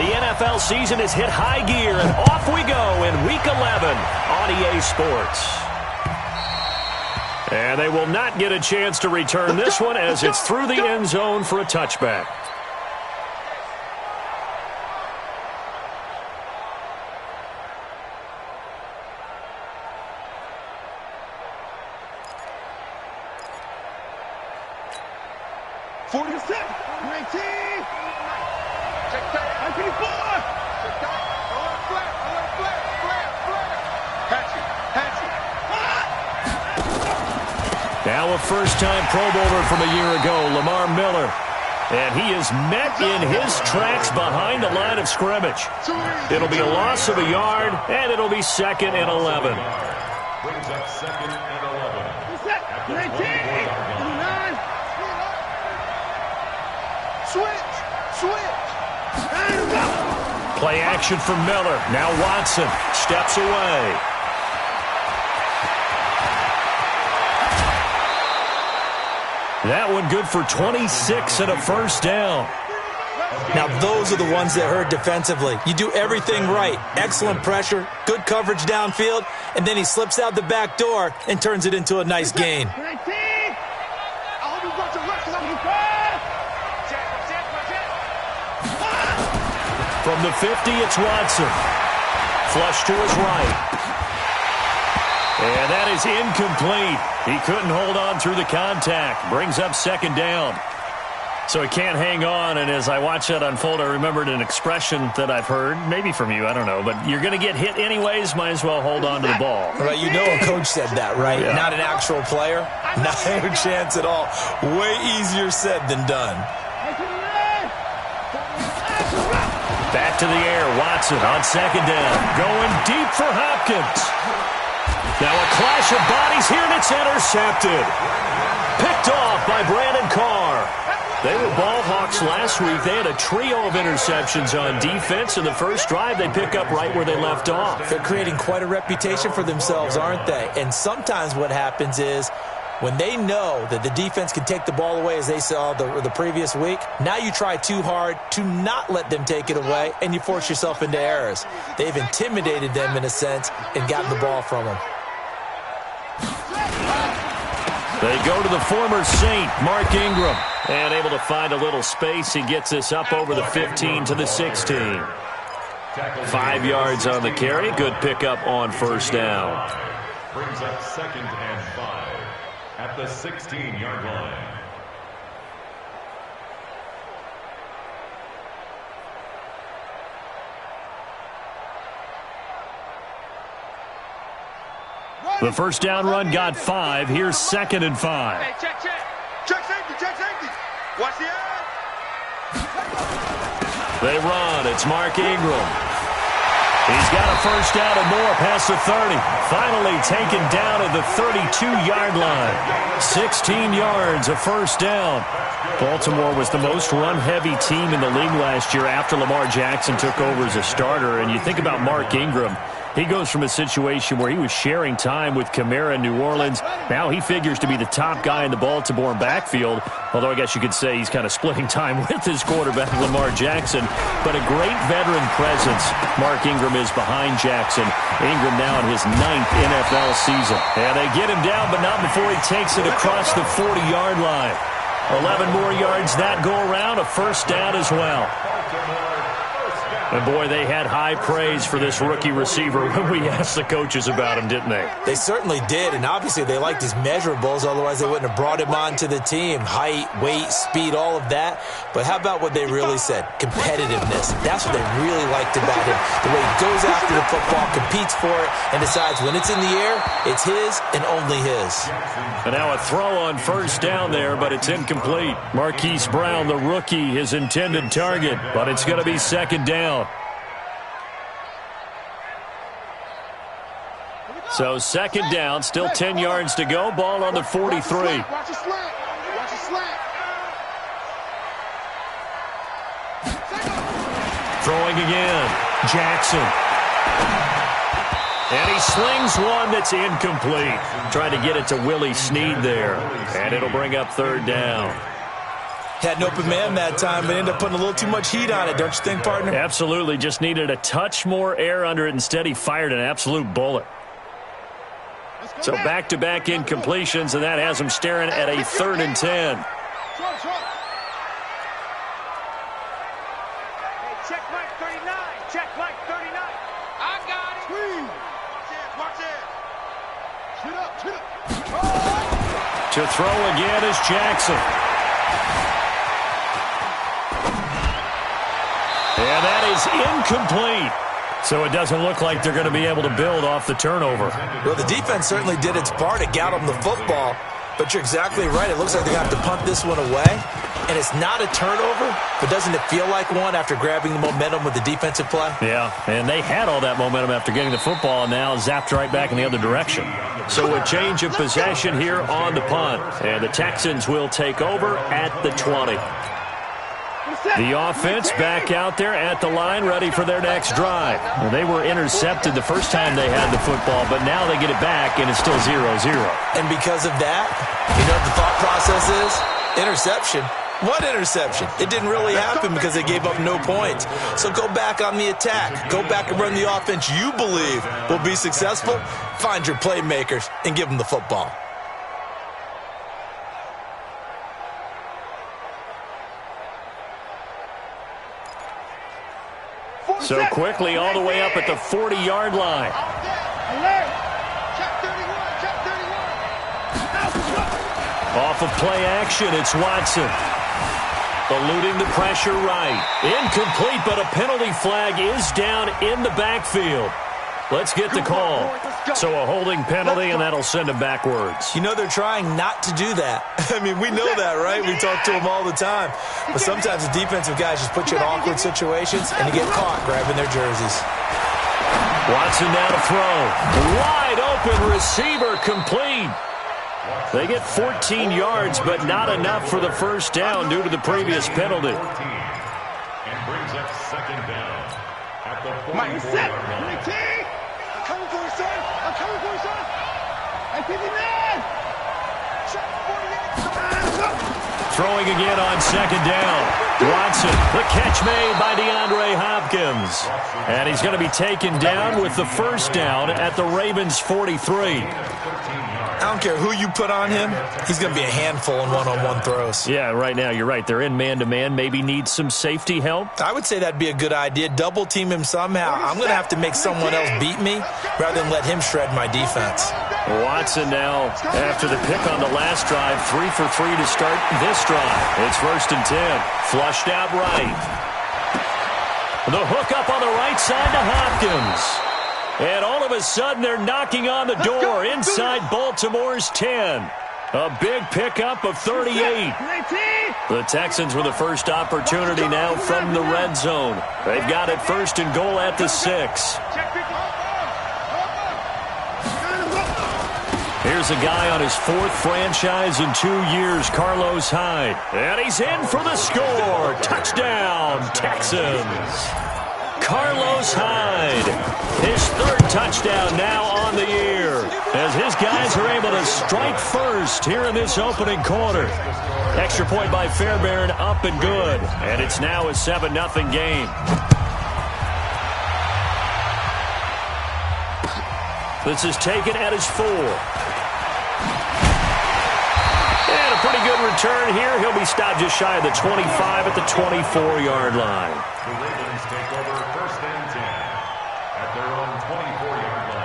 The NFL season has hit high gear, and off we go in Week 11 on EA Sports. And they will not get a chance to return this one as it's through the end zone for a touchback. Now a first-time Pro Bowler from a year ago, Lamar Miller. And he is met in his tracks behind the line of scrimmage. It'll be a loss of a yard, and it'll be 2nd and 11. Brings up 2nd and 11. Play action for Miller. Now Watson steps away. That one good for 26 and a first down. Now those are the ones that hurt defensively. You do everything right. Excellent pressure, good coverage downfield, and then he slips out the back door and turns it into a nice gain. From the 50, it's Watson. Flush to his right. And that is incomplete. He couldn't hold on through the contact. Brings up 2nd down. So he can't hang on, and as I watch that unfold, I remembered an expression that I've heard, maybe from you, I don't know, but you're going to get hit anyways, might as well hold on to the ball. Right, you know a coach said that, right? Yeah. Not an actual player. Not a chance at all. Way easier said than done. Back to the air, Watson on 2nd down. Going deep for Hopkins. Now a clash of bodies here, and it's intercepted. Picked off by Brandon Carr. They were ball hawks last week. They had a trio of interceptions on defense. In the first drive, they pick up right where they left off. They're creating quite a reputation for themselves, aren't they? And sometimes what happens is when they know that the defense can take the ball away, as they saw the previous week, now you try too hard to not let them take it away, and you force yourself into errors. They've intimidated them in a sense and gotten the ball from them. They go to the former Saint, Mark Ingram, and able to find a little space. He gets this up over the 15 to the 16. 5 yards on the carry. Good pickup on first down. Brings up 2nd and 5 at the 16-yard line. The first down run got 5. Here's 2nd and 5. Hey, check. Check safety. Watch the end. They run. It's Mark Ingram. He's got a first down and more past the 30. Finally taken down at the 32-yard line. 16 yards, a first down. Baltimore was the most run-heavy team in the league last year after Lamar Jackson took over as a starter. And you think about Mark Ingram. He goes from a situation where he was sharing time with Kamara in New Orleans. Now he figures to be the top guy in the Baltimore backfield, although I guess you could say he's kind of splitting time with his quarterback, Lamar Jackson. But a great veteran presence. Mark Ingram is behind Jackson. Ingram now in his 9th NFL season. And they get him down, but not before he takes it across the 40-yard line. 11 more yards that go around, a first down as well. And, boy, they had high praise for this rookie receiver when we asked the coaches about him, didn't they? They certainly did, and obviously they liked his measurables. Otherwise, they wouldn't have brought him onto the team. Height, weight, speed, all of that. But how about what they really said? Competitiveness. That's what they really liked about him. The way he goes after the football, competes for it, and decides when it's in the air, it's his and only his. And now a throw on first down there, but it's incomplete. Marquise Brown, the rookie, his intended target, but it's going to be 2nd down. So 2nd down, still 10 yards to go. Ball on the 43. Watch the slant. Throwing again. Jackson. And he slings one that's incomplete. Trying to get it to Willie Snead there. And it'll bring up 3rd down. Had an open man that time, but ended up putting a little too much heat on it, don't you think, partner? Absolutely. Just needed a touch more air under it. Instead, he fired an absolute bullet. So back-to-back incompletions, and that has him staring at a 3rd and 10. Hey, check Mike 39. Check Mike 39. I got it. Squeeze. Watch it. Shoot up. Shoot up. To throw again is Jackson. And that is incomplete. So it doesn't look like they're going to be able to build off the turnover. Well, the defense certainly did its part. It got them the football. But you're exactly right. It looks like they're going to have to punt this one away. And it's not a turnover, but doesn't it feel like one after grabbing the momentum with the defensive play? Yeah, and they had all that momentum after getting the football, and now zapped right back in the other direction. So a change of possession here on the punt. And the Texans will take over at the 20. The offense back out there at the line, ready for their next drive. Well, they were intercepted the first time they had the football, but now they get it back, and it's still 0-0. And because of that, you know what the thought process is? Interception. What interception? It didn't really happen because they gave up no points. So go back on the attack. Go back and run the offense you believe will be successful. Find your playmakers and give them the football. So quickly all the way up at the 40-yard line. Off of play action, it's Watson. Eluding the pressure right. Incomplete, but a penalty flag is down in the backfield. Let's get the call. So a holding penalty, and that'll send him backwards. You know they're trying not to do that. I mean, we know that, right? We talk to them all the time. But sometimes the defensive guys just put you in awkward situations, and you get caught grabbing their jerseys. Watson now to throw. Wide open receiver complete. They get 14 yards, but not enough for the first down due to the previous penalty. And brings up 2nd down at the 44-yard line. I'm coming for you, son. I'm coming for you, son. Hey, 59. Check 48. Throwing again on 2nd down. Watson, the catch made by DeAndre Hopkins. And he's going to be taken down with the first down at the Ravens' 43. I don't care who you put on him. He's going to be a handful in one-on-one throws. Yeah, right now you're right. They're in man-to-man. Maybe need some safety help. I would say that'd be a good idea. Double team him somehow. I'm going to have to make someone else beat me rather than let him shred my defense. Watson now, after the pick on the last drive, 3 for 3 to start this drive. It's 1st and 10. Flushed out right. The hook up on the right side to Hopkins. And all of a sudden, they're knocking on the door inside Baltimore's 10. A big pickup of 38. The Texans with the first opportunity now from the red zone. They've got it 1st and goal at the 6. Here's a guy on his 4th franchise in 2 years, Carlos Hyde. And he's in for the score. Touchdown, Texans. Carlos Hyde, his 3rd touchdown now on the year, as his guys are able to strike first here in this opening quarter. Extra point by Fairbairn, up and good, and it's now a 7-0 game. This is taken at his 4. And a pretty good return here. He'll be stopped just shy of the 25 at the 24-yard line. The Ravens take over 1st and 10 at their own 24-yard line.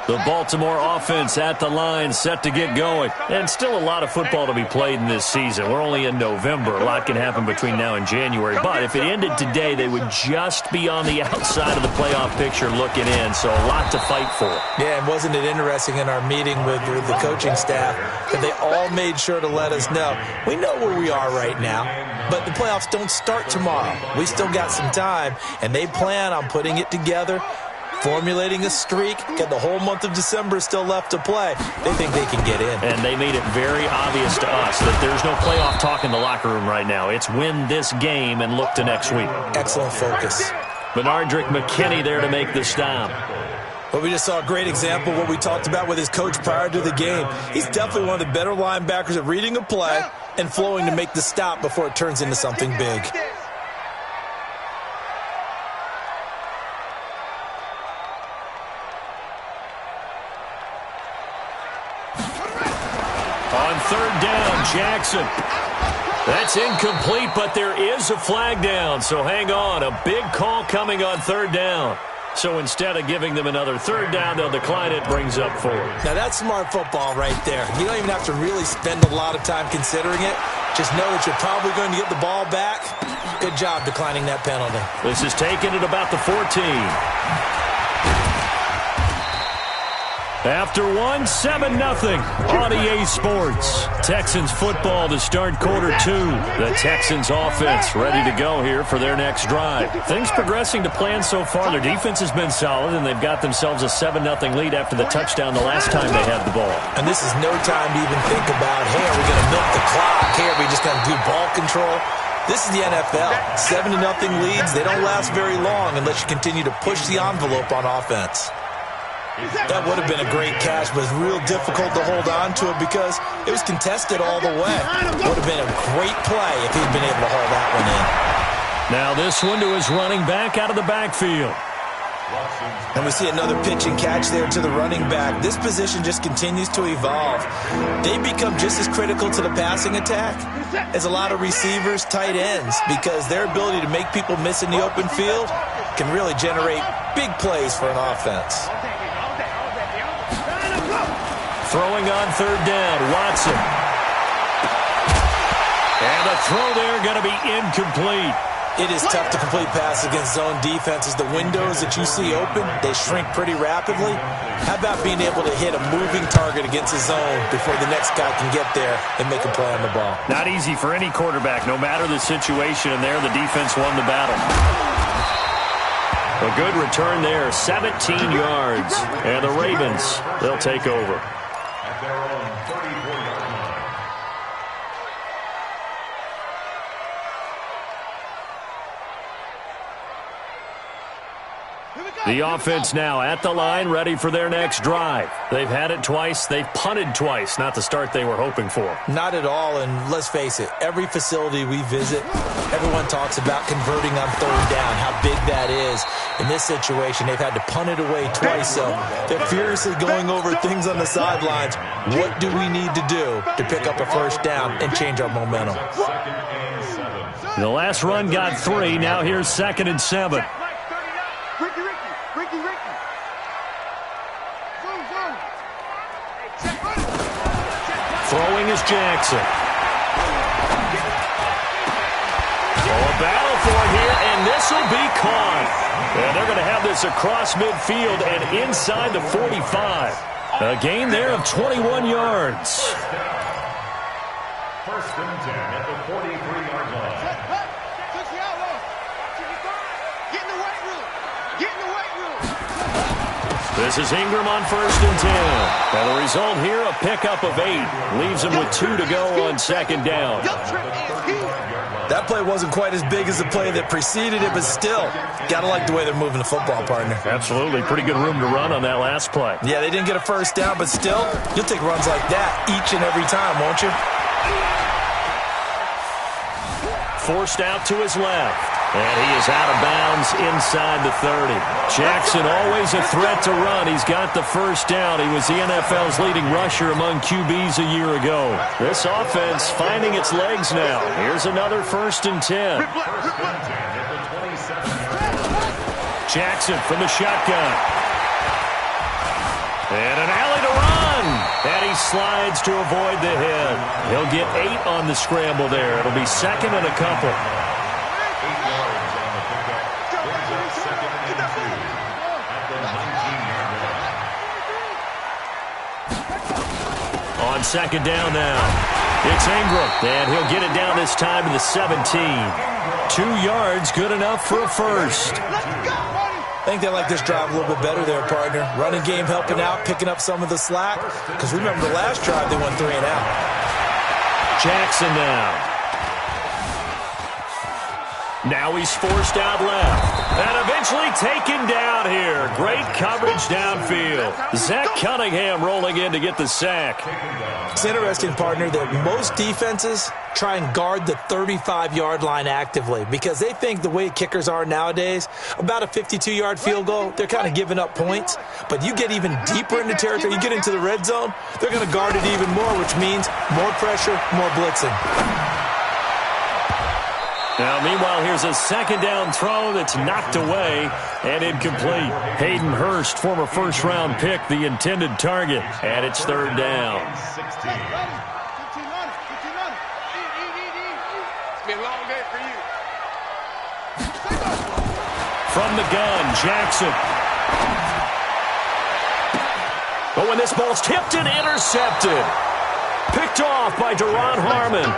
The Baltimore offense at the line, set to get going. And still a lot of football to be played in this season. We're only in November. A lot can happen between now and January. But if it ended today, they would just be on the outside of the playoff picture looking in. So a lot to fight for. Yeah, and wasn't it interesting in our meeting with the coaching staff that they all made sure to let us know, we know where we are right now, but the playoffs don't start tomorrow. We still got some time, and they plan on putting it together, formulating a streak, and the whole month of December is still left to play. They think they can get in. And they made it very obvious to us that there's no playoff talk in the locker room right now. It's win this game and look to next week. Excellent focus. Benardrick McKinney there to make the stop. Well, we just saw a great example of what we talked about with his coach prior to the game. He's definitely one of the better linebackers at reading a play and flowing to make the stop before it turns into something big. On third down, Jackson. That's incomplete, but there is a flag down, so hang on. A big call coming on third down. So instead of giving them another third down, they'll decline it, brings up 4. Now that's smart football right there. You don't even have to really spend a lot of time considering it. Just know that you're probably going to get the ball back. Good job declining that penalty. This is taken at about the 14. After 7-0 on EA Sports. Texans football to start quarter 2. The Texans offense ready to go here for their next drive. Things progressing to plan so far. Their defense has been solid, and they've got themselves a 7-0 lead after the touchdown the last time they had the ball. And this is no time to even think about, hey, are we going to milk the clock? Hey, are we just going to do ball control? This is the NFL. 7-0 leads, they don't last very long unless you continue to push the envelope on offense. That would have been a great catch, but it's real difficult to hold on to it because it was contested all the way. Would have been a great play if he'd been able to haul that one in. Now this one to his running back out of the backfield. And we see another pitch and catch there to the running back. This position just continues to evolve. They become just as critical to the passing attack as a lot of receivers, tight ends, because their ability to make people miss in the open field can really generate big plays for an offense. Throwing on third down, Watson. And the throw there going to be incomplete. It is tough to complete passes against zone defenses. The windows that you see open, they shrink pretty rapidly. How about being able to hit a moving target against a zone before the next guy can get there and make a play on the ball? Not easy for any quarterback, no matter the situation, and there the defense won the battle. A good return there, 17 yards. And the Ravens, they'll take over. At their own 34-yard line. The offense now at the line, ready for their next drive. They've had it twice. They've punted twice. Not the start they were hoping for. Not at all, and let's face it, every facility we visit, everyone talks about converting on third down, how big that is. In this situation, they've had to punt it away twice, so they're furiously going over things on the sidelines. What do we need to do to pick up a first down and change our momentum? The last run got 3. Now here's 2nd and 7. Throwing is Jackson. A battle for it here, and this will be caught. And they're going to have this across midfield and inside the 45. A gain there of 21 yards. First and 10 at the 43-yard line. Get in the weight room. Get in the weight room. This is Ingram on 1st and 10. And the result here, a pickup of 8. Leaves him with 2 to go on 2nd down. That play wasn't quite as big as the play that preceded it, but still, got to like the way they're moving the football, partner. Absolutely. Pretty good room to run on that last play. Yeah, they didn't get a first down, but still, you'll take runs like that each and every time, won't you? Forced out to his left. And he is out of bounds inside the 30. Jackson always a threat to run. He's got the first down. He was the NFL's leading rusher among QBs a year ago. This offense finding its legs now. Here's another 1st and 10. Jackson from the shotgun. And an alley to run. And he slides to avoid the hit. He'll get 8 on the scramble there. It'll be 2nd and a couple. On 2nd down now. It's Ingram, and he'll get it down this time to the 17. 2 yards, good enough for a first. I think they like this drive a little bit better there, partner. Running game helping out, picking up some of the slack. Because remember the last drive, they went 3 and out. Jackson now. Now he's forced out left. And eventually taken down here. Great coverage downfield. Zach Cunningham rolling in to get the sack. It's interesting, partner, that most defenses try and guard the 35-yard line actively because they think the way kickers are nowadays, about a 52-yard field goal, they're kind of giving up points. But you get even deeper into territory, you get into the red zone, they're going to guard it even more, which means more pressure, more blitzing. Now, meanwhile, here's a second down throw that's knocked away and incomplete. Hayden Hurst, former first-round pick, the intended target, and it's third down. It's been a long day for you. From the gun, Jackson. But when this ball's tipped and intercepted, picked off by Deron Harmon.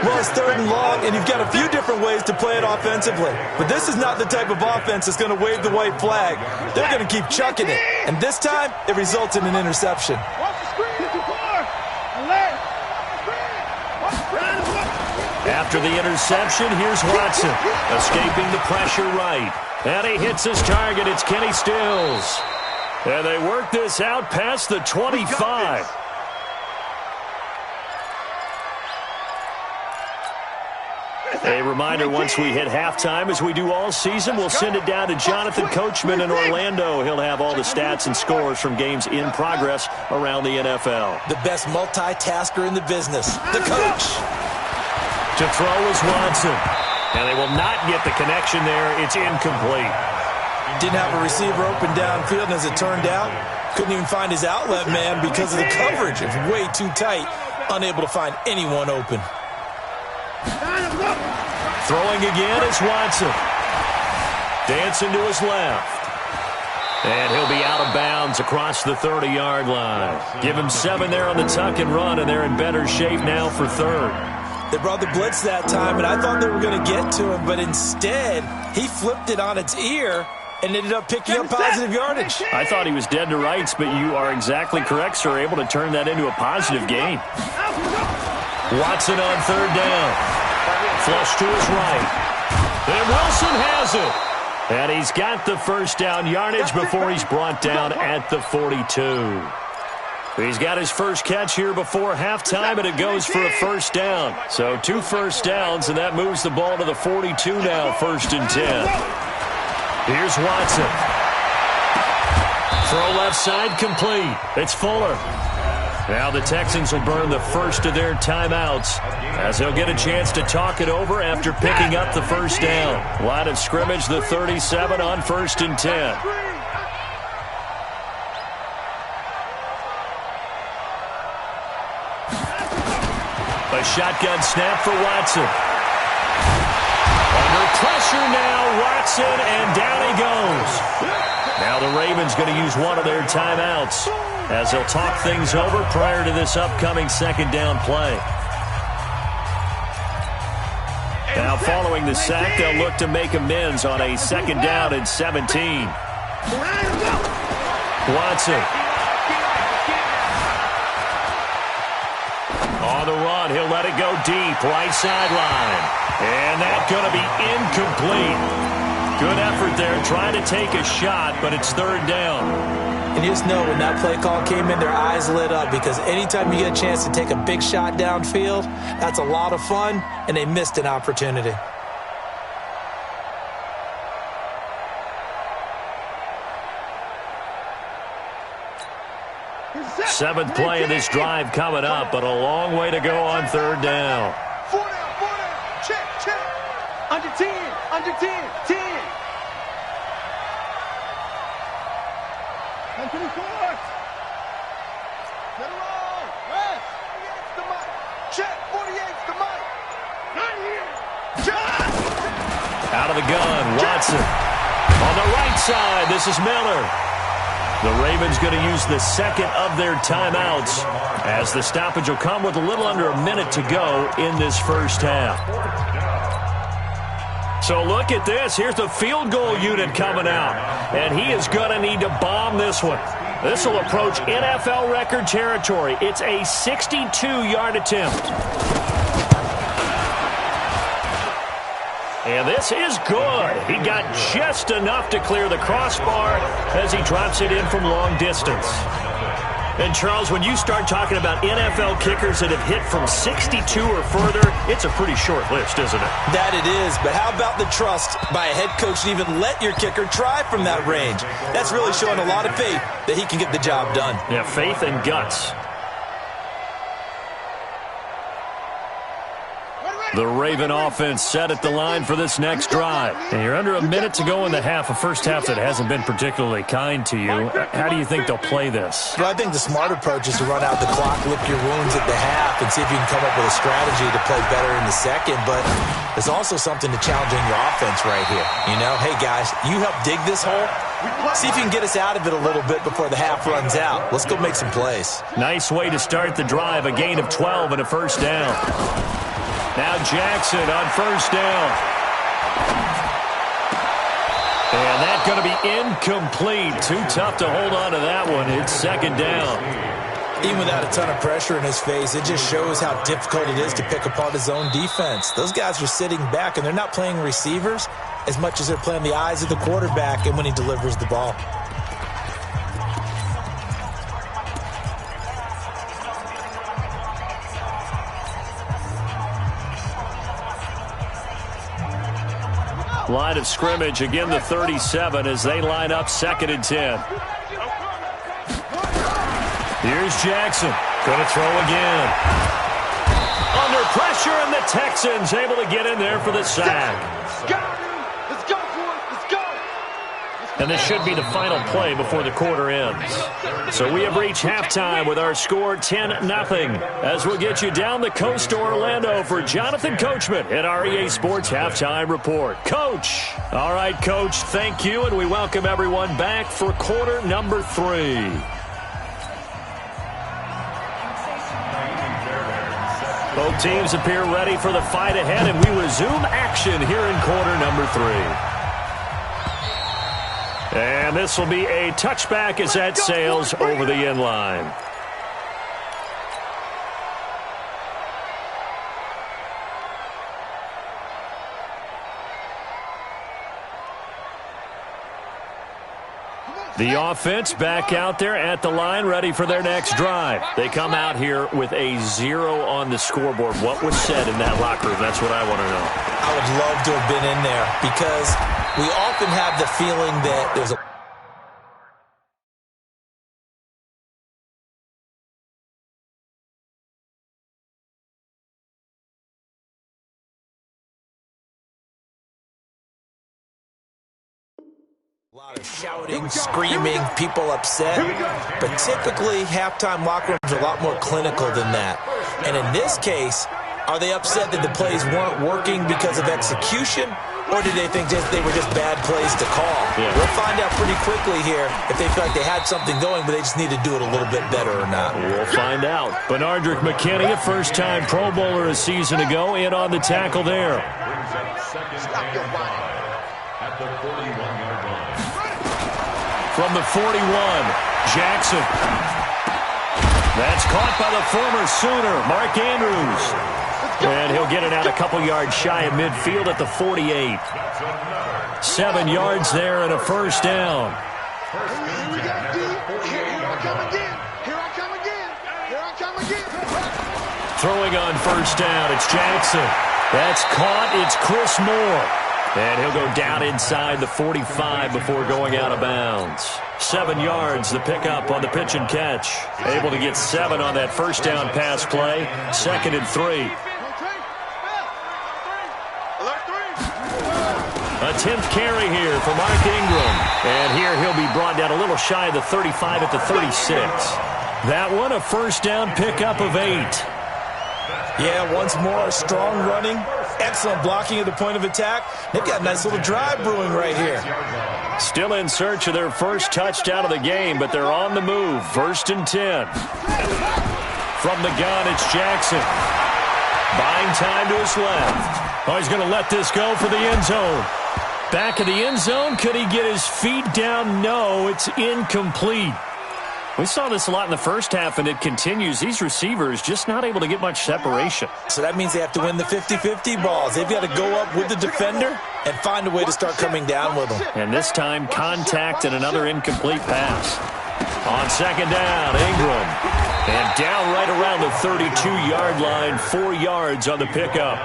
Well, it's third and long, and you've got a few different ways to play it offensively. But this is not the type of offense that's going to wave the white flag. They're going to keep chucking it. And this time, it results in an interception. After the interception, here's Watson. Escaping the pressure right. And he hits his target. It's Kenny Stills. And they work this out past the 25. A reminder, once we hit halftime, as we do all season, we'll send it down to Jonathan Coachman in Orlando. He'll have all the stats and scores from games in progress around the NFL. The best multitasker in the business, the coach. To throw is Watson. And they will not get the connection there. It's incomplete. Didn't have a receiver open downfield, and as it turned out, couldn't even find his outlet man because of the coverage. It's way too tight, unable to find anyone open. Throwing again is Watson. Dancing to his left. And he'll be out of bounds across the 30-yard line. Give him 7 there on the tuck and run, and they're in better shape now for third. They brought the blitz that time, and I thought they were going to get to him, but instead, he flipped it on its ear and ended up picking up positive yardage. I thought he was dead to rights, but you are exactly correct, sir, able to turn that into a positive gain. Watson on third down. Flush to his right. And Wilson has it. And he's got the first down yardage before he's brought down at the 42. He's got his first catch here before halftime, and it goes for a first down. So 2 first downs, and that moves the ball to the 42 now, 1st and 10. Here's Watson. Throw left side complete. It's Fuller. Now the Texans will burn the first of their timeouts as they'll get a chance to talk it over after picking up the first down. Line of scrimmage, the 37 on 1st and 10. A shotgun snap for Watson. Under pressure now, Watson, and down he goes. Now the Ravens going to use one of their timeouts as they'll talk things over prior to this upcoming second down play. Now following the sack, they'll look to make amends on a 2nd down and 17. Watson. On the run, he'll let it go deep, right sideline. And that's going to be incomplete. Good effort there, trying to take a shot, but it's 3rd down. And you just know when that play call came in, their eyes lit up because anytime you get a chance to take a big shot downfield, that's a lot of fun, and they missed an opportunity. Seventh play of this drive coming up, but a long way to go on 3rd down. 4 down, check. Under 10, 10. And 24. Get along. West. 48's the mic. Check. 48's the mic. Not here. Check. Out of the gun, Watson. On the right side, this is Miller. The Ravens going to use the second of their timeouts as the stoppage will come with a little under a minute to go in this first half. So look at this. Here's the field goal unit coming out. And he is going to need to bomb this one. This will approach NFL record territory. It's a 62-yard attempt. And this is good. He got just enough to clear the crossbar as he drops it in from long distance. And, Charles, when you start talking about NFL kickers that have hit from 62 or further, it's a pretty short list, isn't it? That it is, but how about the trust by a head coach to even let your kicker try from that range? That's really showing a lot of faith that he can get the job done. Yeah, faith and guts. The Raven offense set at the line for this next drive. And you're under a minute to go in the half, a first half that hasn't been particularly kind to you. How do you think they'll play this? Well, I think the smart approach is to run out the clock, lick your wounds at the half, and see if you can come up with a strategy to play better in the second. But there's also something to challenging your offense right here. You know, hey, guys, you help dig this hole. See if you can get us out of it a little bit before the half runs out. Let's go make some plays. Nice way to start the drive, a gain of 12 and a first down. Now Jackson on first down. And that's going to be incomplete. Too tough to hold on to that one. It's second down. Even without a ton of pressure in his face, it just shows how difficult it is to pick apart his own defense. Those guys are sitting back, and they're not playing receivers as much as they're playing the eyes of the quarterback and when he delivers the ball. Line of scrimmage, again the 37 as they line up second and 10. Here's Jackson. Going to throw again. Under pressure, and the Texans able to get in there for the sack. And this should be the final play before the quarter ends. So we have reached halftime with our score 10-0. As we'll get you down the coast to Orlando for Jonathan Coachman at our EA Sports Halftime Report. Coach. All right, Coach, thank you, and we welcome everyone back for quarter number 3. Both teams appear ready for the fight ahead, and we resume action here in quarter number 3. And this will be a touchback as that sails over the end line. The offense back out there at the line, ready for their next drive. They come out here with a 0 on the scoreboard. What was said in that locker room? That's what I want to know. I would love to have been in there because we often have the feeling that there's a lot of shouting, screaming, people upset. But typically, halftime locker rooms are a lot more clinical than that. And in this case, are they upset that the plays weren't working because of execution? Or did they think they were just bad plays to call? Yeah. We'll find out pretty quickly here if they feel like they had something going, but they just need to do it a little bit better or not. We'll find out. Benardrick McKinney, a first-time Pro Bowler a season ago, in on the tackle there. Stop your running. At the 41-yard line. From the 41, Jackson. That's caught by the former Sooner, Mark Andrews. And he'll get it out a couple yards shy of midfield at the 48. 7 yards there and a first down. Here I come again. Here I come again. Here I come again. Throwing on first down, it's Jackson. That's caught. It's Chris Moore. And he'll go down inside the 45 before going out of bounds. 7 yards, the pickup on the pitch and catch. Able to get 7 on that first down pass play. 2nd and 3. A 10th carry here for Mark Ingram. And here he'll be brought down a little shy of the 35 at the 36. That one, a first down pickup of 8. Yeah, once more, strong running, excellent blocking at the point of attack. They've got a nice little drive brewing right here. Still in search of their first touchdown of the game, but they're on the move. 1st and 10. From the gun, it's Jackson. Buying time to his left. Oh, he's going to let this go for the end zone. Back of the end zone. Could he get his feet down? No, it's incomplete. We saw this a lot in the first half, and it continues. These receivers just not able to get much separation. So that means they have to win the 50-50 balls. They've got to go up with the defender and find a way to start coming down with them. And this time, contact and another incomplete pass. On second down, Ingram. And down right around the 32-yard line, 4 yards on the pickup.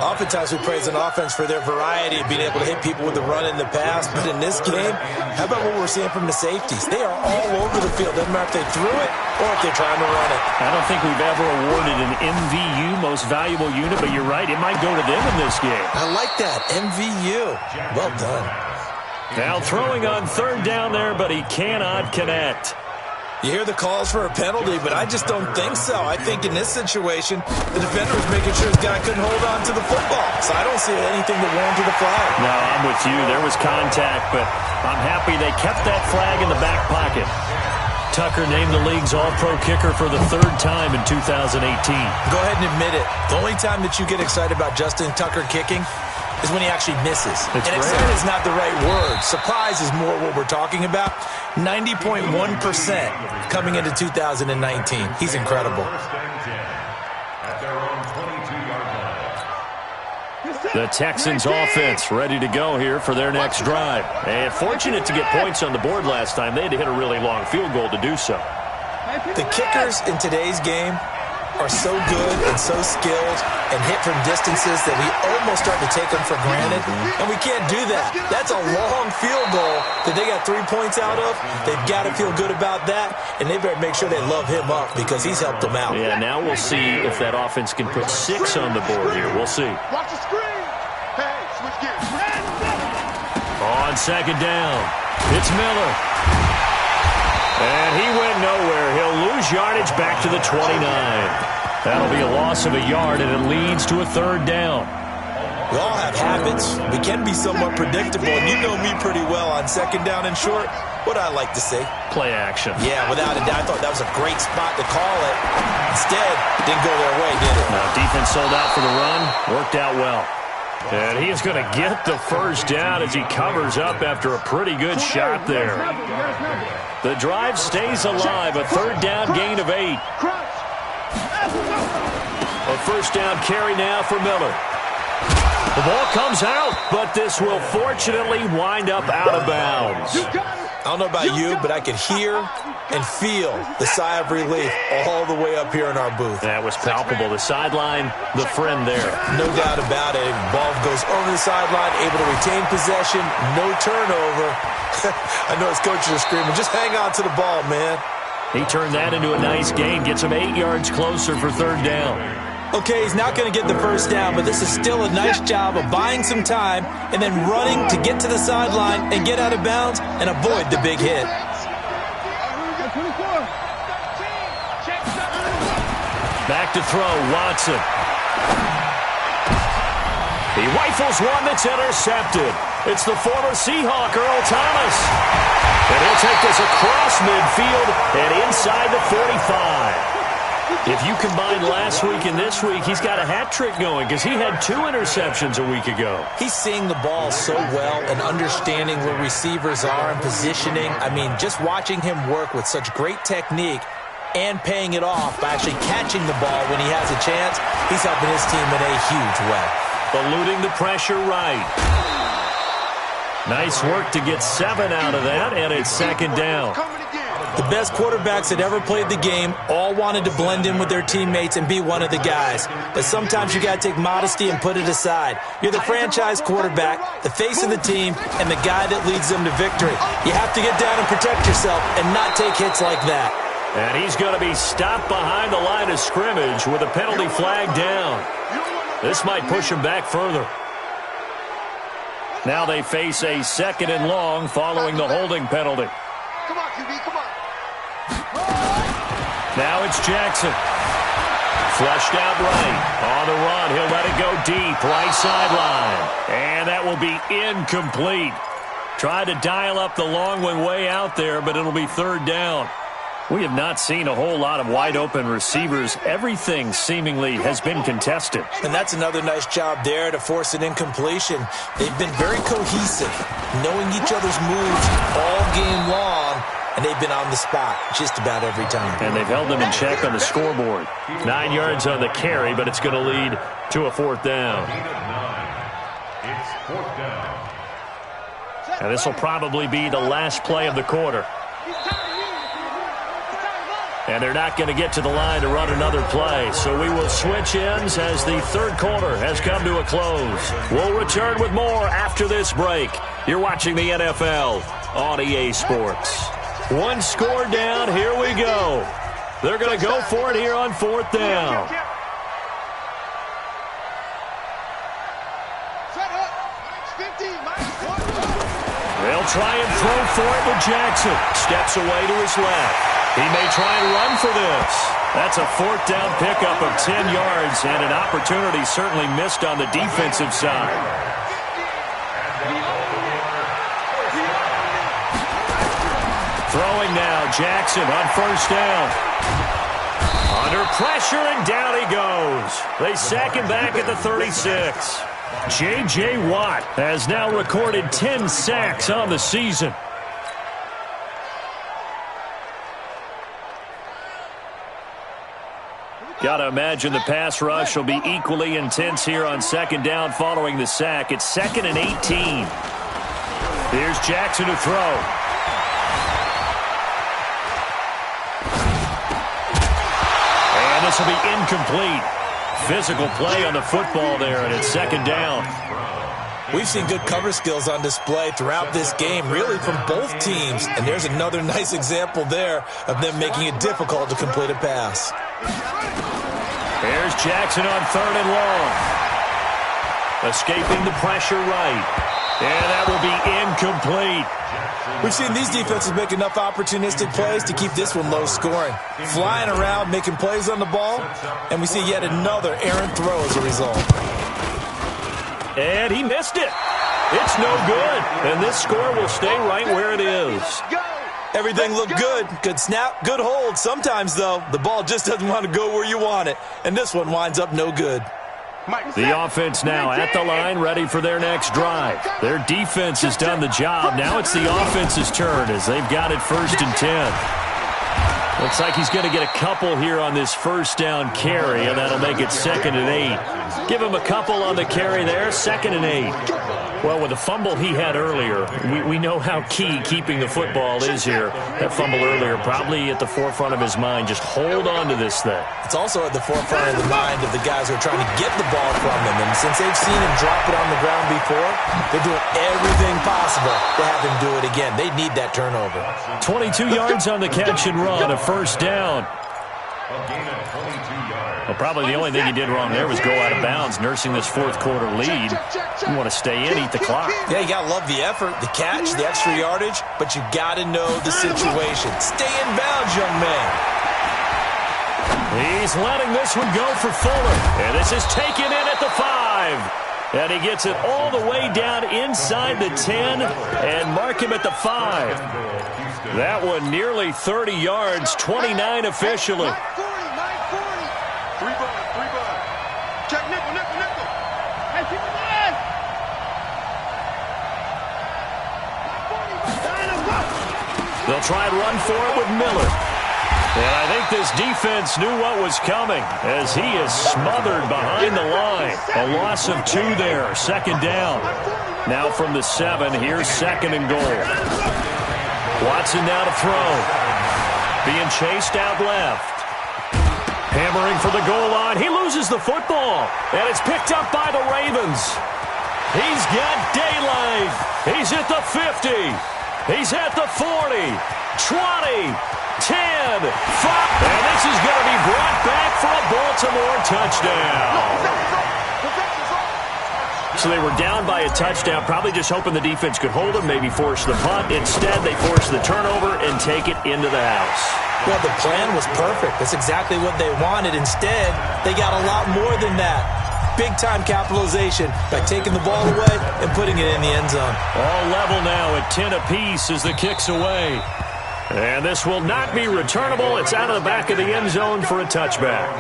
Oftentimes we praise an offense for their variety of being able to hit people with the run in the pass. But in this game, how about what we're seeing from the safeties? They are all over the field. Doesn't matter if they threw it or if they're trying to run it. I don't think we've ever awarded an MVU, most valuable unit, but you're right. It might go to them in this game. I like that. MVU. Well done. Now throwing on third down there, but he cannot connect. You hear the calls for a penalty, but I just don't think so. I think in this situation, the defender was making sure his guy couldn't hold on to the football. So I don't see anything that warranted a flag. No, I'm with you. There was contact, but I'm happy they kept that flag in the back pocket. Tucker named the league's all-pro kicker for the 3rd time in 2018. Go ahead and admit it. The only time that you get excited about Justin Tucker kicking is when he actually misses. And excited is not the right word. Surprise is more what we're talking about. 90.1% coming into 2019. He's incredible. The Texans offense ready to go here for their next drive. And fortunate to get points on the board last time. They had to hit a really long field goal to do so. The kickers in today's game are so good and so skilled and hit from distances that we almost start to take them for granted, and we can't do that. That's a long field goal that they got 3 points out of. They've got to feel good about that, and they better make sure they love him up because he's helped them out. Yeah, now we'll see if that offense can put 6 on the board here. We'll see. Watch the screen. Hey, switch gears. On second down, it's Miller. And he went nowhere. He'll lose yardage back to the 29. That'll be a loss of a yard, and it leads to a 3rd down. We all have habits. We can be somewhat predictable, and you know me pretty well on second down and short. What I like to say? Play action. Yeah, without a doubt. I thought that was a great spot to call it. Instead, it didn't go their way, did it? Now, defense sold out for the run. Worked out well. And he is going to get the first down as he covers up after a pretty good shot there. The drive stays alive. A 3rd down gain of 8. A 1st down carry now for Miller. The ball comes out, but this will fortunately wind up out of bounds. I don't know about you, but I could hear and feel the sigh of relief all the way up here in our booth. That was palpable. The sideline, the friend there. No doubt about it. Ball goes over the sideline, able to retain possession, no turnover. I know his coaches are screaming, just hang on to the ball, man. He turned that into a nice gain, gets him 8 yards closer for 3rd down. Okay, he's not going to get the first down, but this is still a nice job of buying some time and then running to get to the sideline and get out of bounds and avoid the big hit. Back to throw, Watson. He rifles one that's intercepted. It's the former Seahawk, Earl Thomas. And he'll take this across midfield and inside the 45. If you combine last week and this week, he's got a hat trick going because he had 2 interceptions a week ago. He's seeing the ball so well and understanding where receivers are and positioning. I mean, just watching him work with such great technique and paying it off by actually catching the ball when he has a chance, he's helping his team in a huge way. Eluding the pressure right. Nice work to get 7 out of that, and it's 2nd down. The best quarterbacks that ever played the game all wanted to blend in with their teammates and be one of the guys. But sometimes you got to take modesty and put it aside. You're the franchise quarterback, the face of the team, and the guy that leads them to victory. You have to get down and protect yourself and not take hits like that. And he's going to be stopped behind the line of scrimmage with a penalty flag down. This might push him back further. Now they face a 2nd and long following the holding penalty. Come on, QB, come on. Now it's Jackson. Flushed out right. On the run, he'll let it go deep. Right sideline. And that will be incomplete. Tried to dial up the long one way out there, but it'll be 3rd down. We have not seen a whole lot of wide-open receivers. Everything seemingly has been contested. And that's another nice job there to force an incompletion. They've been very cohesive, knowing each other's moves all game long, and they've been on the spot just about every time. And they've held them in check on the scoreboard. 9 yards on the carry, but it's going to lead to a 4th down. It's 4th down. And this will probably be the last play of the quarter. And they're not going to get to the line to run another play. So we will switch ends as the 3rd quarter has come to a close. We'll return with more after this break. You're watching the NFL on EA Sports. 1 score down. Here we go. They're going to go for it here on 4th down. They'll try and throw for it with Jackson. Steps away to his left. He may try and run for this. That's a 4th down pickup of 10 yards and an opportunity certainly missed on the defensive side. Throwing now, Jackson on 1st down. Under pressure and down he goes. They sack him back at the 36. J.J. Watt has now recorded 10 sacks on the season. Got to imagine the pass rush will be equally intense here on 2nd down following the sack. It's 2nd and 18. Here's Jackson to throw. And this will be incomplete. Physical play on the football there, and it's 2nd down. We've seen good cover skills on display throughout this game, really from both teams. And there's another nice example there of them making it difficult to complete a pass. Here's Jackson on 3rd and long. Escaping the pressure right. And that will be incomplete. We've seen these defenses make enough opportunistic plays to keep this one low scoring. Flying around, making plays on the ball, and we see yet another errant throw as a result. And he missed it. It's no good. And this score will stay right where it is. Everything looked good. Good snap, good hold. Sometimes, though, the ball just doesn't want to go where you want it. And this one winds up no good. The offense now at the line, ready for their next drive. Their defense has done the job. Now it's the offense's turn as they've got it 1st and 10. Looks like he's going to get a couple here on this 1st down carry, and that'll make it 2nd and 8. Give him a couple on the carry there, 2nd and 8. Well, with the fumble he had earlier, we know how key keeping the football is here. That fumble earlier probably at the forefront of his mind. Just hold on to this thing. It's also at the forefront of the mind of the guys who are trying to get the ball from him. And since they've seen him drop it on the ground before, they're doing everything possible to have him do it again. They need that turnover. 22 yards on the catch and run, a 1st down. Well, probably the only thing he did wrong there was go out of bounds, nursing this 4th quarter lead. You want to stay in, eat the clock. Yeah, you got to love the effort, the catch, the extra yardage, but you got to know the situation. Stay in bounds, young man. He's letting this one go for Fuller. And this is taken in at the 5. And he gets it all the way down inside the 10 and mark him at the 5. That one nearly 30 yards, 29 officially. Check nickel. Hey, keep it in. They'll try and run for it with Miller. And I think this defense knew what was coming as he is smothered behind the line. A loss of 2 there, 2nd down. Now from the 7, here's 2nd and goal. Watson now to throw. Being chased out left. Hammering for the goal line. He loses the football. And it's picked up by the Ravens. He's got daylight. He's at the 50. He's at the 40. 20. 10. 5. And this is going to be brought back for a Baltimore touchdown. So they were down by a touchdown, probably just hoping the defense could hold them, maybe force the punt. Instead, they force the turnover and take it into the house. Well, the plan was perfect. That's exactly what they wanted. Instead, they got a lot more than that. Big-time capitalization by taking the ball away and putting it in the end zone. All level now at 10 apiece as the kick's away. And this will not be returnable. It's out of the back of the end zone for a touchback.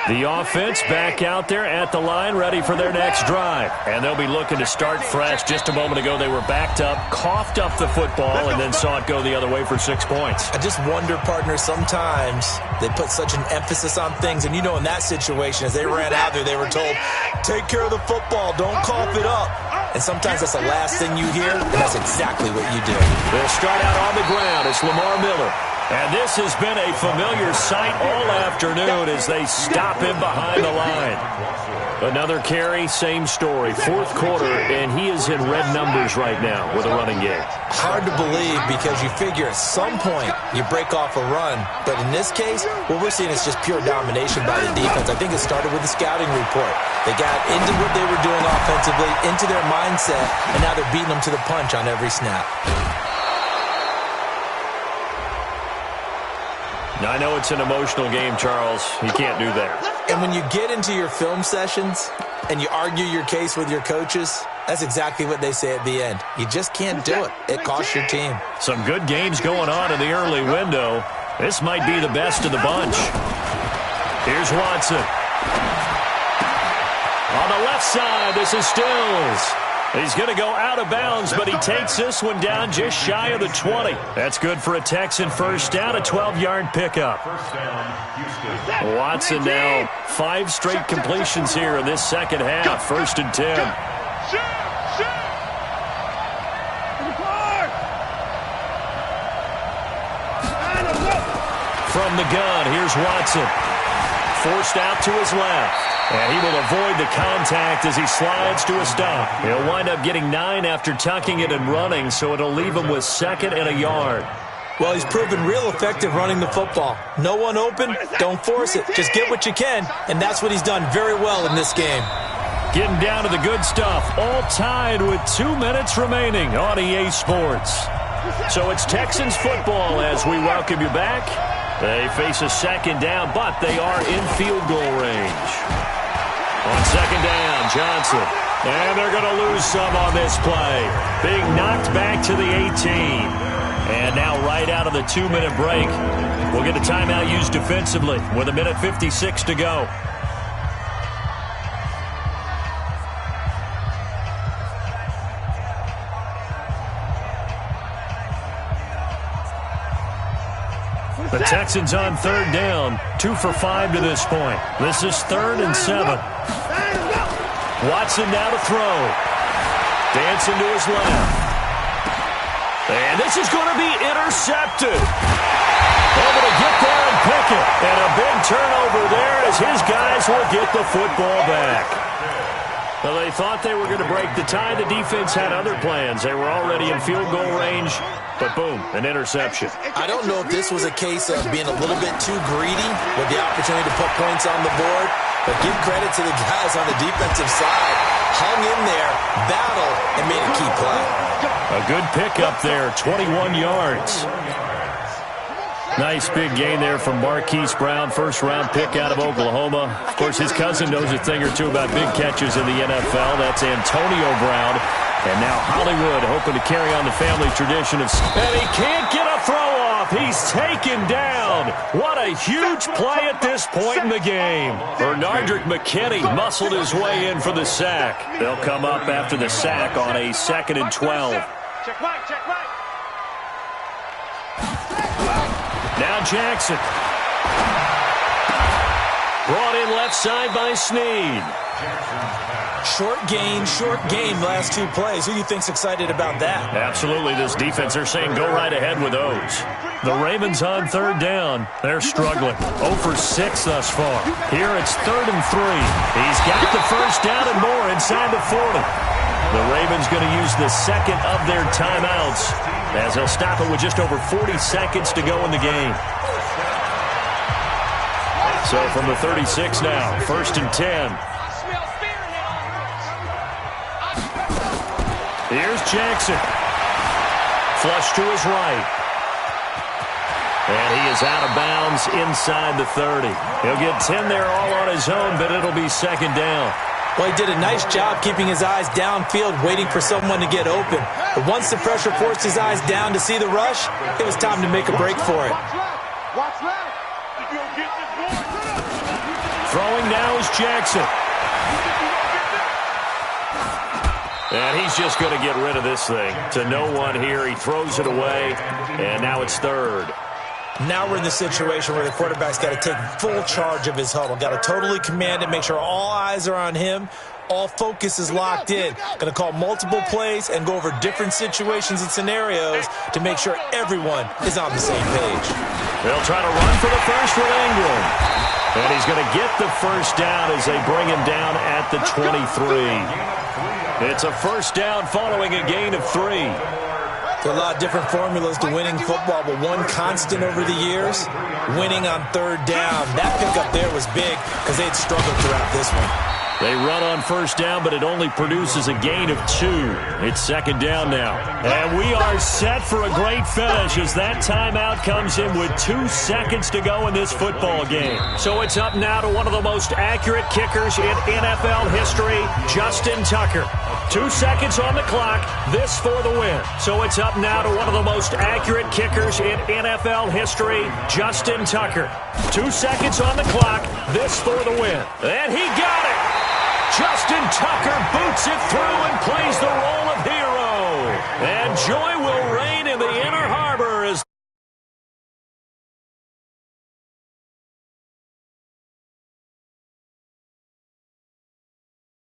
The offense back out there at the line, ready for their next drive. And they'll be looking to start fresh. Just a moment ago, they were backed up, coughed up the football, and then saw it go the other way for 6 points. I just wonder, partner, sometimes they put such an emphasis on things. And, you know, in that situation, as they ran out there, they were told, take care of the football, don't cough it up. And sometimes that's the last thing you hear, and that's exactly what you do. They'll start out on the ground. It's Lamar Miller. And this has been a familiar sight all afternoon as they stop him behind the line. Another carry, same story. Fourth quarter, and he is in red numbers right now with a running game. Hard to believe because you figure at some point you break off a run. But in this case, what we're seeing is just pure domination by the defense. I think it started with the scouting report. They got into what they were doing offensively, into their mindset, and now they're beating them to the punch on every snap. Now, I know it's an emotional game, Charles. You can't do that. And when you get into your film sessions and you argue your case with your coaches, that's exactly what they say at the end. You just can't do it. It costs your team. Some good games going on in the early window. This might be the best of the bunch. Here's Watson. On the left side, this is Stills. He's going to go out of bounds, but he takes this one down just shy of the 20. That's good for a Texan first down, a 12-yard pickup. Watson now 5 straight completions here in this second half, 1st and 10. From the gun, here's Watson. Forced out to his left. And he will avoid the contact as he slides to a stop. He'll wind up getting 9 after tucking it and running, so it'll leave him with 2nd and a yard. Well, he's proven real effective running the football. No one open, don't force it. Just get what you can, and that's what he's done very well in this game. Getting down to the good stuff, all tied with 2 minutes remaining on EA Sports. So it's Texans football as we welcome you back. They face a second down, but they are in field goal range. On second down, Johnson. And they're going to lose some on this play. Being knocked back to the 18. And now right out of the 2-minute break, we'll get a timeout used defensively with 1:56 to go. The Texans on third down, 2 for 5 to this point. This is 3rd and 7. Watson now to throw. Dancing to his left. And this is going to be intercepted. Able to get there and pick it. And a big turnover there as his guys will get the football back. Well, they thought they were going to break the tie. The defense had other plans. They were already in field goal range. But boom, an interception. I don't know if this was a case of being a little bit too greedy with the opportunity to put points on the board, but give credit to the guys on the defensive side. Hung in there, battled, and made a key play. A good pickup there, 21 yards. Nice big gain there from Marquise Brown, first-round pick out of Oklahoma. Of course, his cousin knows a thing or two about big catches in the NFL. That's Antonio Brown. And now Hollywood hoping to carry on the family tradition of... And he can't get a throw off. He's taken down. What a huge play at this point in the game. Bernardrick McKinney muscled his way in for the sack. They'll come up after the sack on a 2nd and 12. Check right, check right. Now Jackson. Brought in left side by Snead. Short gain, last 2 plays. Who do you think's excited about that? Absolutely, this defense, they're saying go right ahead with those. The Ravens on third down. They're struggling. 0 for 6 thus far. Here it's 3rd and 3. He's got the first down and more inside the 40. The Ravens going to use the 2nd of their timeouts as they'll stop it with just over 40 seconds to go in the game. So from the 36 now, 1st and 10. Here's Jackson. Flush to his right. And he is out of bounds inside the 30. He'll get 10 there all on his own, but it'll be 2nd down. Well, he did a nice job keeping his eyes downfield, waiting for someone to get open. But once the pressure forced his eyes down to see the rush, it was time to make a break for it. Watch left. Throwing now is Jackson. And he's just going to get rid of this thing. To no one here. He throws it away, and now it's third. Now we're in the situation where the quarterback's got to take full charge of his huddle. Got to totally command it, make sure all eyes are on him. All focus is locked in. Going to call multiple plays and go over different situations and scenarios to make sure everyone is on the same page. They'll try to run for the first with Ingram. And he's going to get the first down as they bring him down at the 23. It's a first down following a gain of 3. There are a lot of different formulas to winning football, but one constant over the years, winning on third down. That pickup there was big because they had struggled throughout this one. They run on first down, but it only produces a gain of 2. It's second down now. And we are set for a great finish as that timeout comes in with 2 seconds to go in this football game. So it's up now to one of the most accurate kickers in NFL history, Justin Tucker. 2 seconds on the clock, this for the win. So it's up now to one of the most accurate kickers in NFL history, Justin Tucker. 2 seconds on the clock, this for the win. And he got it! Justin Tucker boots it through and plays the role of hero. And joy will reign